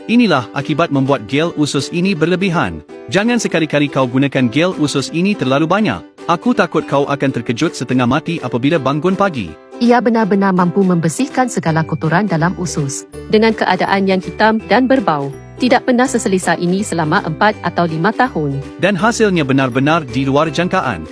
Inilah akibat membuat gel usus ini berlebihan. Jangan sekali-kali kau gunakan gel usus ini terlalu banyak. Aku takut kau akan terkejut setengah mati apabila bangun pagi. Ia benar-benar mampu membersihkan segala kotoran dalam usus. Dengan keadaan yang hitam dan berbau. Tidak pernah seselesa ini selama 4 atau 5 tahun. Dan hasilnya benar-benar di luar jangkaan.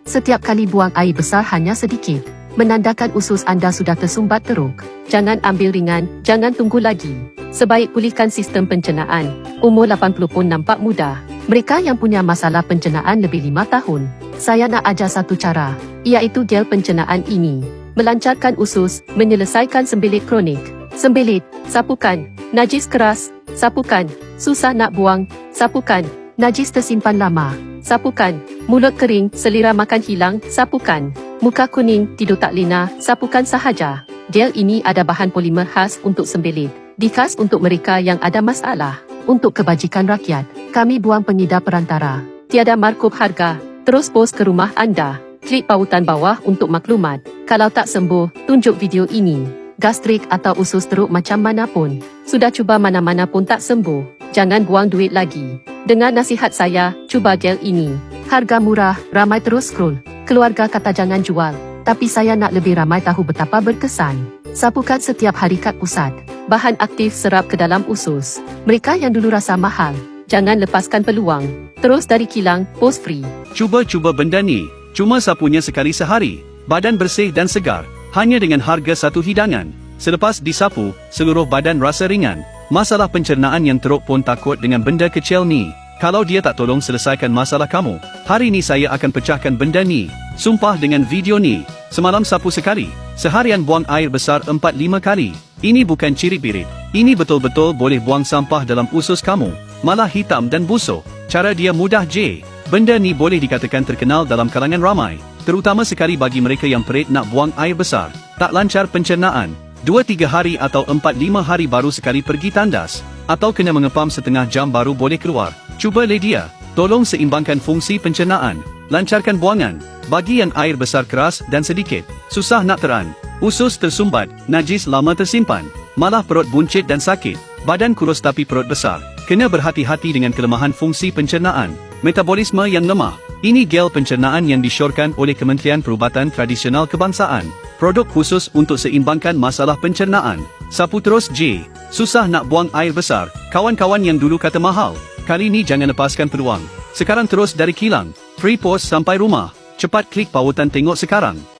Setiap kali buang air besar hanya sedikit. Menandakan usus anda sudah tersumbat teruk. Jangan ambil ringan, jangan tunggu lagi. Sebaik pulihkan sistem pencernaan. Umur 80 pun nampak muda. Mereka yang punya masalah pencernaan lebih 5 tahun. Saya nak ajar satu cara, iaitu gel pencernaan ini. Melancarkan usus, menyelesaikan sembelit kronik. Sembelit, sapukan, najis keras, sapukan, susah nak buang, sapukan, najis tersimpan lama, sapukan, mulut kering, selera makan hilang, sapukan, muka kuning, tidur tak lena, sapukan sahaja. Gel ini ada bahan polimer khas untuk sembelit, dikhas untuk mereka yang ada masalah. Untuk kebajikan rakyat, kami buang pengedar perantara. Tiada markup harga, terus post ke rumah anda. Klik pautan bawah untuk maklumat. Kalau tak sembuh, tunjuk video ini. Gastrik atau usus teruk macam mana pun. Sudah cuba mana-mana pun tak sembuh. Jangan buang duit lagi. Dengar nasihat saya, cuba gel ini. Harga murah, ramai terus scroll. Keluarga kata jangan jual. Tapi saya nak lebih ramai tahu betapa berkesan. Sapukan setiap hari kat pusat. Bahan aktif serap ke dalam usus. Mereka yang dulu rasa mahal, jangan lepaskan peluang. Terus dari kilang, post free. Cuba-cuba benda ni. Cuma sapunya sekali sehari. Badan bersih dan segar. Hanya dengan harga satu hidangan. Selepas disapu, seluruh badan rasa ringan. Masalah pencernaan yang teruk pun takut dengan benda kecil ni. Kalau dia tak tolong selesaikan masalah kamu, hari ni saya akan pecahkan benda ni. Sumpah dengan video ni. Semalam sapu sekali. Seharian buang air besar 4-5 kali. Ini bukan cirit-birit. Ini betul-betul boleh buang sampah dalam usus kamu. Malah hitam dan busuk. Cara dia mudah je. Benda ni boleh dikatakan terkenal dalam kalangan ramai. Terutama sekali bagi mereka yang perit nak buang air besar. Tak lancar pencernaan. 2-3 hari atau 4-5 hari baru sekali pergi tandas. Atau kena mengepam setengah jam baru boleh keluar. Cuba Lydia. Tolong seimbangkan fungsi pencernaan. Lancarkan buangan. Bagi yang air besar keras dan sedikit. Susah nak teran. Usus tersumbat, najis lama tersimpan. Malah perut buncit dan sakit. Badan kurus tapi perut besar. Kena berhati-hati dengan kelemahan fungsi pencernaan. Metabolisme yang lemah. Ini gel pencernaan yang disyorkan oleh Kementerian Perubatan Tradisional Kebangsaan. Produk khusus untuk seimbangkan masalah pencernaan. Sapu terus je. Susah nak buang air besar. Kawan-kawan yang dulu kata mahal, kali ni jangan lepaskan peluang. Sekarang terus dari kilang. Free post sampai rumah. Cepat klik pautan tengok sekarang.